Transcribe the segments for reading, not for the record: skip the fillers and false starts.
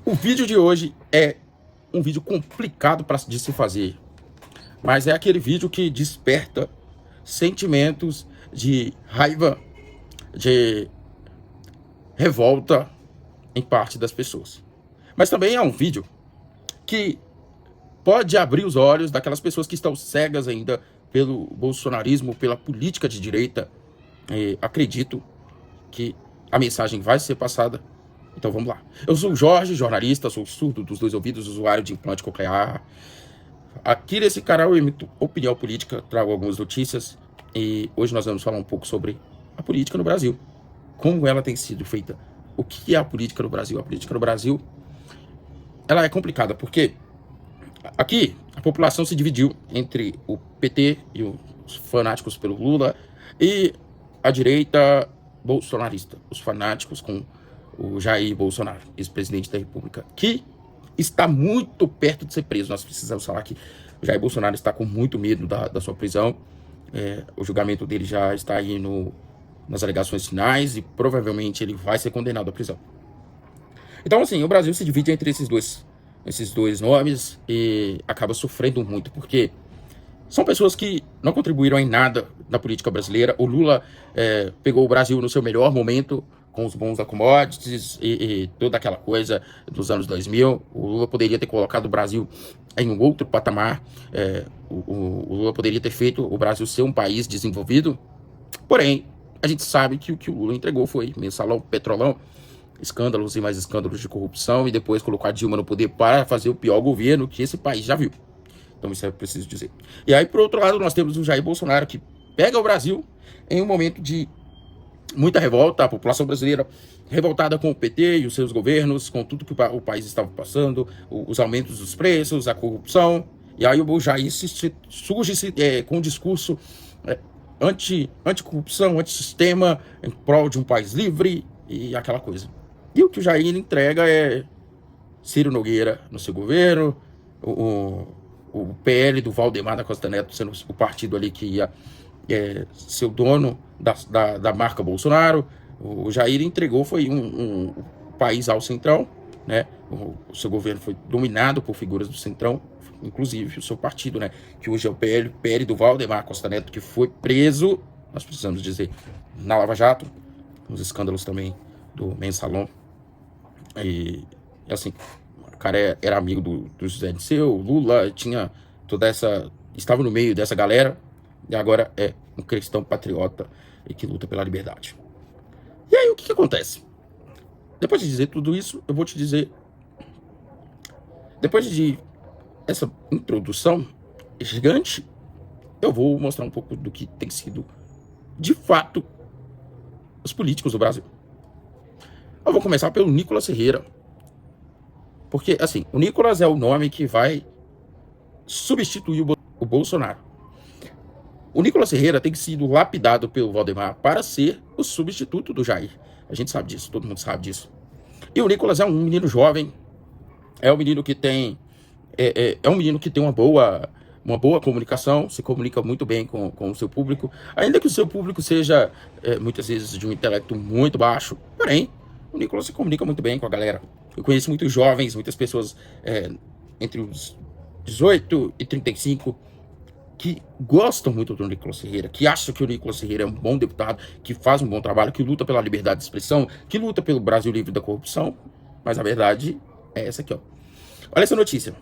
O vídeo de hoje é um vídeo complicado de se fazer, mas é aquele vídeo que desperta sentimentos de raiva, de revolta em parte das pessoas. Mas também é um vídeo que pode abrir os olhos daquelas pessoas que estão cegas ainda pelo bolsonarismo, pela política de direita. Acredito que a mensagem vai ser passada. Então vamos lá. Eu sou o Jorge, jornalista, sou surdo dos dois ouvidos, usuário de implante coclear. Aqui nesse canal eu emito opinião política, trago algumas notícias e hoje nós vamos falar um pouco sobre a política no Brasil. Como ela tem sido feita. O que é a política no Brasil? A política no Brasil, ela é complicada porque aqui a população se dividiu entre o PT e os fanáticos pelo Lula e a direita bolsonarista, os fanáticos com o Jair Bolsonaro, ex-presidente da República, que está muito perto de ser preso. Nós precisamos falar que o Jair Bolsonaro está com muito medo da sua prisão. O julgamento dele já está aí nas alegações finais e provavelmente ele vai ser condenado à prisão. Então, assim, o Brasil se divide entre esses dois nomes e acaba sofrendo muito, porque são pessoas que não contribuíram em nada na política brasileira. O Lula pegou o Brasil no seu melhor momento, com os bons commodities e toda aquela coisa dos anos 2000. O Lula poderia ter colocado o Brasil em um outro patamar. O Lula poderia ter feito o Brasil ser um país desenvolvido. Porém, a gente sabe que o que o Lula entregou foi mensalão, petrolão, escândalos e mais escândalos de corrupção, e depois colocou a Dilma no poder para fazer o pior governo que esse país já viu. Então isso é preciso dizer. E aí, por outro lado, nós temos o Jair Bolsonaro, que pega o Brasil em um momento de muita revolta, a população brasileira revoltada com o PT e os seus governos, com tudo que o país estava passando, os aumentos dos preços, a corrupção. E aí o Jair surge com um discurso anticorrupção, antissistema, em prol de um país livre e aquela coisa. E o que o Jair entrega é Ciro Nogueira no seu governo, o PL do Valdemar da Costa Neto sendo o partido ali que ia ser o dono da marca Bolsonaro. O Jair entregou foi um país ao centrão, né? O seu governo foi dominado por figuras do centrão, inclusive o seu partido, né? Que hoje é o PL do Valdemar Costa Neto, que foi preso, nós precisamos dizer, na Lava Jato, os escândalos também do Mensalão. E assim, o cara era amigo do José Dirceu, Lula, tinha toda essa... estava no meio dessa galera, e agora é um cristão patriota e que luta pela liberdade. E aí, o que acontece? Depois de dizer tudo isso, eu vou te dizer... Depois de essa introdução gigante, eu vou mostrar um pouco do que tem sido, de fato, os políticos do Brasil. Eu vou começar pelo Nicolas Ferreira. Porque, assim, o Nicolas é o nome que vai substituir o Bolsonaro. O Nicolas Ferreira tem sido lapidado pelo Valdemar para ser o substituto do Jair. A gente sabe disso, todo mundo sabe disso. E o Nicolas é um menino jovem, é um menino que tem uma boa comunicação, se comunica muito bem com o seu público, ainda que o seu público seja muitas vezes de um intelecto muito baixo. Porém, o Nicolas se comunica muito bem com a galera. Eu conheço muitos jovens, muitas pessoas entre os 18 e 35 que gostam muito do Nicolas Ferreira, que acham que o Nicolas Ferreira é um bom deputado, que faz um bom trabalho, que luta pela liberdade de expressão, que luta pelo Brasil livre da corrupção. Mas a verdade é essa aqui, ó. Olha essa notícia.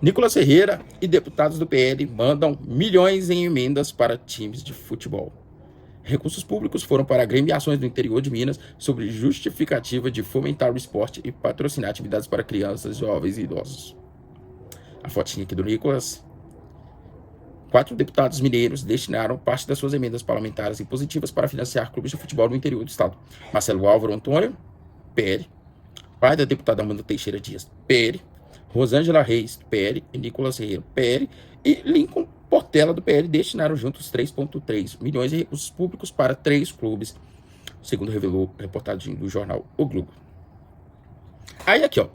Nicolas Ferreira e deputados do PL mandam milhões em emendas para times de futebol. Recursos públicos foram para agremiações do interior de Minas sobre justificativa de fomentar o esporte e patrocinar atividades para crianças, jovens e idosos. A fotinha aqui do Nicolas. 4 deputados mineiros destinaram parte das suas emendas parlamentares impositivas para financiar clubes de futebol no interior do estado. Marcelo Álvaro Antônio, PL. Pai da deputada Amanda Teixeira Dias, PL. Rosângela Reis, PL. E Nicolas Ferreira, PL. E Lincoln Portela, do PL, destinaram juntos 3,3 milhões de recursos públicos para 3 clubes, segundo revelou a reportagem do jornal O Globo. Aí aqui, ó.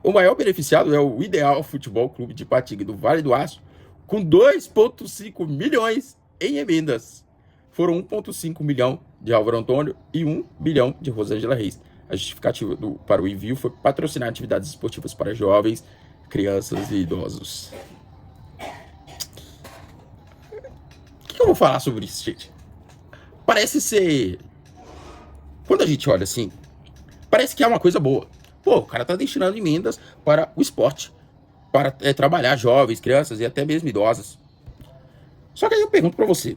O maior beneficiado é o Ideal Futebol Clube de Ipatinga do Vale do Aço, com 2,5 milhões em emendas. Foram 1,5 milhão de Álvaro Antônio e 1 milhão de Rosângela Reis. A justificativa para o envio foi patrocinar atividades esportivas para jovens, crianças e idosos. O que eu vou falar sobre isso, gente? Parece ser... Quando a gente olha assim, parece que é uma coisa boa. Pô, o cara tá destinando emendas para o esporte, para trabalhar jovens, crianças e até mesmo idosas. Só que aí eu pergunto para você.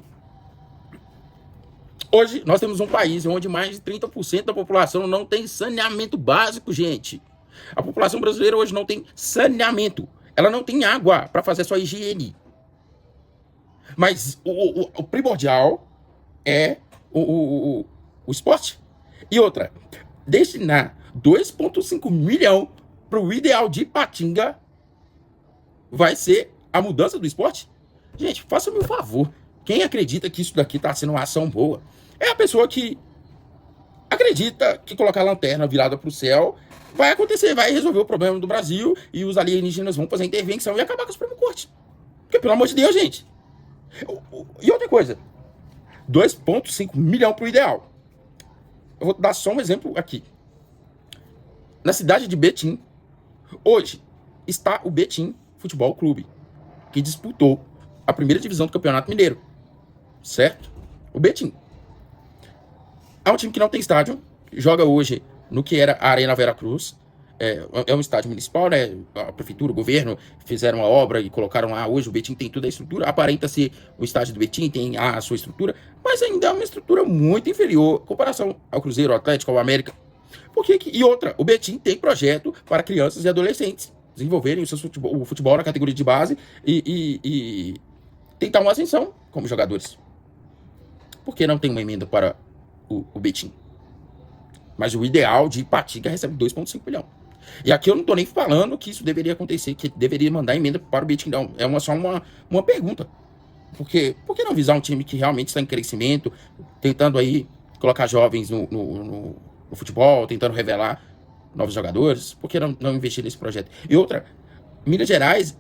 Hoje nós temos um país onde mais de 30% da população não tem saneamento básico, gente. A população brasileira hoje não tem saneamento. Ela não tem água para fazer sua higiene. Mas o primordial é o esporte. E outra, destinar 2,5 milhões para o ideal de Ipatinga vai ser a mudança do esporte? Gente, faça-me um favor. Quem acredita que isso daqui está sendo uma ação boa é a pessoa que acredita que colocar a lanterna virada para o céu vai acontecer, vai resolver o problema do Brasil e os alienígenas vão fazer intervenção e acabar com a Suprema Corte. Porque, pelo amor de Deus, gente. E outra coisa, 2,5 milhões para o ideal. Eu vou dar só um exemplo aqui. Na cidade de Betim, hoje, está o Betim Futebol Clube, que disputou a primeira divisão do Campeonato Mineiro. Certo? O Betim. É um time que não tem estádio, joga hoje no que era a Arena Veracruz. É um estádio municipal, né? A prefeitura, o governo fizeram a obra e colocaram lá. Hoje o Betim tem toda a estrutura. Aparenta ser o estádio do Betim, tem a sua estrutura, mas ainda é uma estrutura muito inferior em comparação ao Cruzeiro, ao Atlético, ao América. E outra, o Betim tem projeto para crianças e adolescentes desenvolverem o futebol na categoria de base e tentar uma ascensão como jogadores. Por que não tem uma emenda para o Betim? Mas o ideal de Ipatinga recebe 2,5 milhões. E aqui eu não estou nem falando que isso deveria acontecer, que deveria mandar emenda para o Betim, não. É só uma pergunta. Por que não visar um time que realmente está em crescimento, tentando aí colocar jovens no futebol, tentando revelar novos jogadores? Por que não investir nesse projeto? E outra, Minas Gerais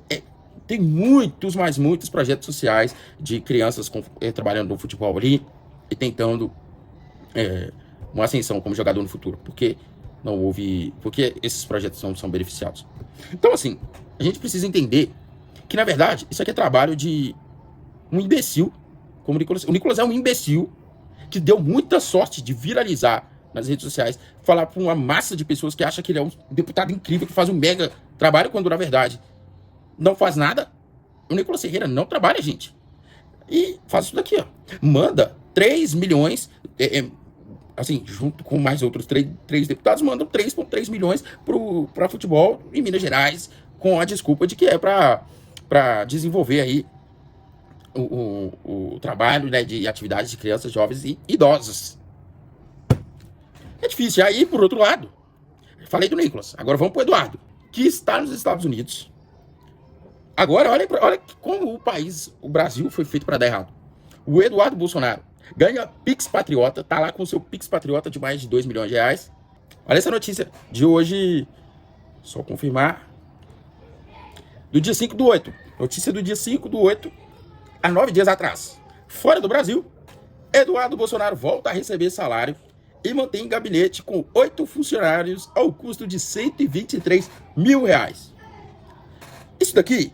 tem muitos projetos sociais de crianças trabalhando no futebol ali e tentando uma ascensão como jogador no futuro. Porque esses projetos não são beneficiados. Então, assim, a gente precisa entender que, na verdade, isso aqui é trabalho de um imbecil como o Nicolas. O Nicolas é um imbecil que deu muita sorte de viralizar nas redes sociais, falar para uma massa de pessoas que acha que ele é um deputado incrível, que faz um mega trabalho, quando, na verdade, não faz nada. O Nicolas Ferreira não trabalha, gente. E faz isso daqui, ó. Manda 3 milhões... assim, junto com mais outros três deputados, mandam 3,3 milhões para futebol em Minas Gerais, com a desculpa de que é para desenvolver aí o trabalho, né, de atividades de crianças, jovens e idosos. É difícil. Aí, por outro lado, falei do Nicolas, agora vamos para o Eduardo, que está nos Estados Unidos. Agora, olha como o Brasil foi feito para dar errado. O Eduardo Bolsonaro ganha Pix Patriota, tá lá com o seu Pix Patriota de mais de 2 milhões de reais. Olha essa notícia de hoje, só confirmar, do dia 5/8. Notícia do dia 5/8, há 9 dias atrás. Fora do Brasil, Eduardo Bolsonaro volta a receber salário e mantém gabinete com 8 funcionários ao custo de 123 mil reais. Isso daqui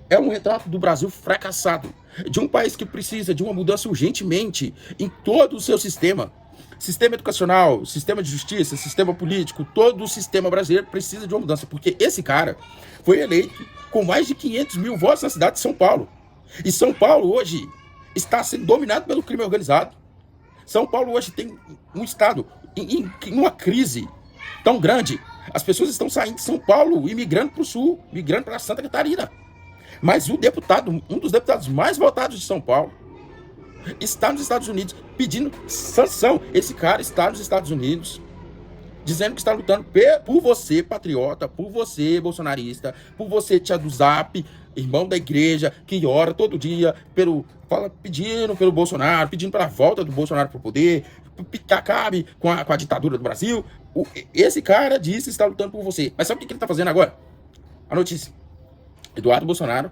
é um retrato do Brasil fracassado, de um país que precisa de uma mudança urgentemente em todo o seu sistema. Sistema educacional, sistema de justiça, sistema político, todo o sistema brasileiro precisa de uma mudança, porque esse cara foi eleito com mais de 500 mil votos na cidade de São Paulo. E São Paulo hoje está sendo dominado pelo crime organizado. São Paulo hoje tem um estado em uma crise tão grande. As pessoas estão saindo de São Paulo e migrando para o sul, migrando para Santa Catarina. Mas um dos deputados mais votados de São Paulo, está nos Estados Unidos pedindo sanção. Esse cara está nos Estados Unidos dizendo que está lutando por você, patriota, por você, bolsonarista, por você, tia do Zap, irmão da igreja, que ora todo dia pedindo pelo Bolsonaro, pedindo pela volta do Bolsonaro para o poder, que acabe com a ditadura do Brasil. Esse cara disse que está lutando por você. Mas sabe o que ele está fazendo agora? A notícia. Eduardo Bolsonaro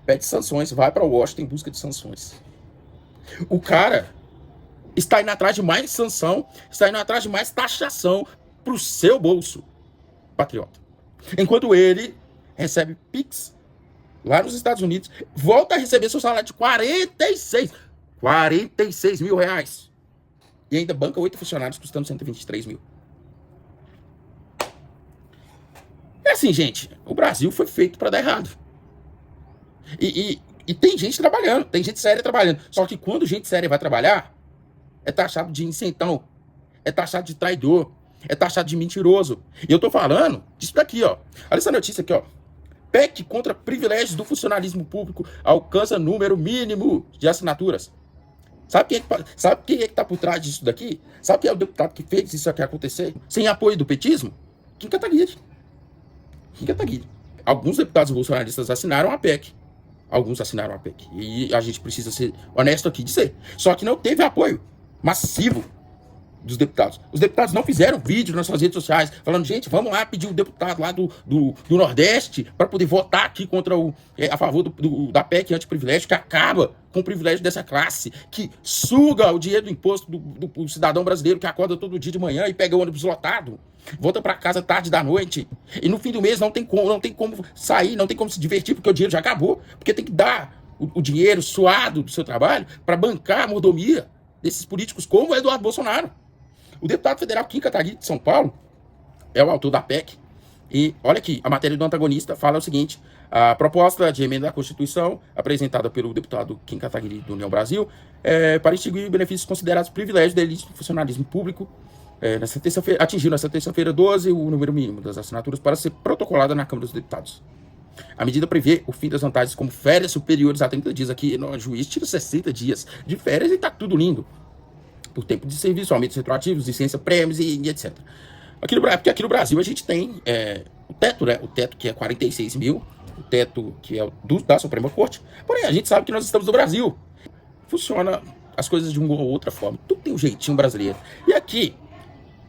pede sanções, vai para Washington em busca de sanções. O cara está indo atrás de mais sanção, está indo atrás de mais taxação pro seu bolso, patriota. Enquanto ele recebe Pix lá nos Estados Unidos, volta a receber seu salário de 46 mil reais. E ainda banca 8 funcionários custando 123 mil. É assim, gente, o Brasil foi feito para dar errado. E tem gente trabalhando, tem gente séria trabalhando. Só que quando gente séria vai trabalhar, é taxado de isentão, é taxado de traidor, é taxado de mentiroso. E eu tô falando disso daqui, ó. Olha essa notícia aqui, ó. PEC contra privilégios do funcionalismo público alcança número mínimo de assinaturas. Sabe quem é que tá por trás disso daqui? Sabe quem é o deputado que fez isso aqui acontecer? Sem apoio do petismo? Kim Kataguiri. Alguns deputados bolsonaristas assinaram a PEC. Alguns assinaram a PEC. E a gente precisa ser honesto aqui de ser. Só que não teve apoio massivo dos deputados. Os deputadas não fizeram vídeo nas suas redes sociais falando, gente, vamos lá pedir o deputado lá do Nordeste para poder votar aqui contra a favor da PEC anti-privilégio, que acaba com o privilégio dessa classe, que suga o dinheiro do imposto do cidadão brasileiro que acorda todo dia de manhã e pega o ônibus lotado, volta para casa tarde da noite, e no fim do mês não tem como sair, não tem como se divertir, porque o dinheiro já acabou, porque tem que dar o dinheiro suado do seu trabalho para bancar a mordomia desses políticos como o Eduardo Bolsonaro. O deputado federal Kim Kataguiri de São Paulo é o autor da PEC. E olha aqui, a matéria do antagonista fala o seguinte: a proposta de emenda à Constituição apresentada pelo deputado Kim Kataguiri do União Brasil para extinguir benefícios considerados privilégios da elite do funcionalismo público atingiu nesta terça-feira 12 o número mínimo das assinaturas para ser protocolada na Câmara dos Deputados. A medida prevê o fim das vantagens como férias superiores a 30 dias. Aqui o juiz tira 60 dias de férias e tá tudo lindo. Por tempo de serviço, aumentos retroativos, licença, prêmios e etc. Porque aqui no Brasil a gente tem o teto, né? O teto que é 46 mil, o teto que é da Suprema Corte. Porém, a gente sabe que nós estamos no Brasil. Funciona as coisas de uma ou outra forma. Tudo tem um jeitinho brasileiro. E aqui,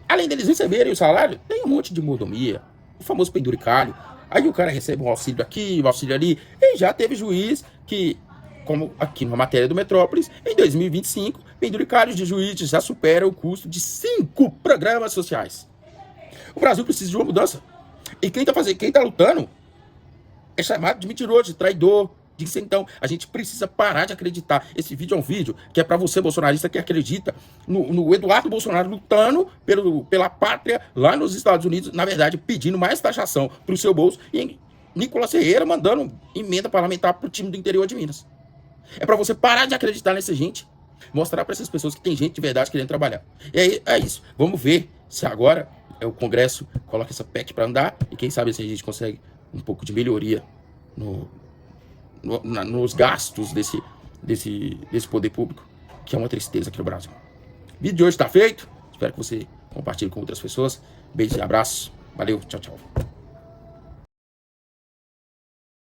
além deles receberem o salário, tem um monte de mordomia, o famoso penduricalho. Aí o cara recebe um auxílio aqui, um auxílio ali. E já teve juiz que, como aqui numa matéria do Metrópolis, em 2025, penduricalhos de juízes já superam o custo de 5 programas sociais. O Brasil precisa de uma mudança. E quem tá lutando é chamado de mentiroso, de traidor, de isentão. A gente precisa parar de acreditar. Esse vídeo é um vídeo que é para você, bolsonarista, que acredita no Eduardo Bolsonaro lutando pela pátria lá nos Estados Unidos, na verdade, pedindo mais taxação para o seu bolso, e Nicolas Ferreira mandando emenda parlamentar para o time do interior de Minas. É para você parar de acreditar nessa gente, mostrar para essas pessoas que tem gente de verdade querendo trabalhar. E aí é isso. Vamos ver se agora o Congresso coloca essa PEC para andar e quem sabe se a gente consegue um pouco de melhoria nos gastos desse poder público, que é uma tristeza aqui no Brasil. O vídeo de hoje está feito. Espero que você compartilhe com outras pessoas. Beijos e abraços. Valeu. Tchau, tchau.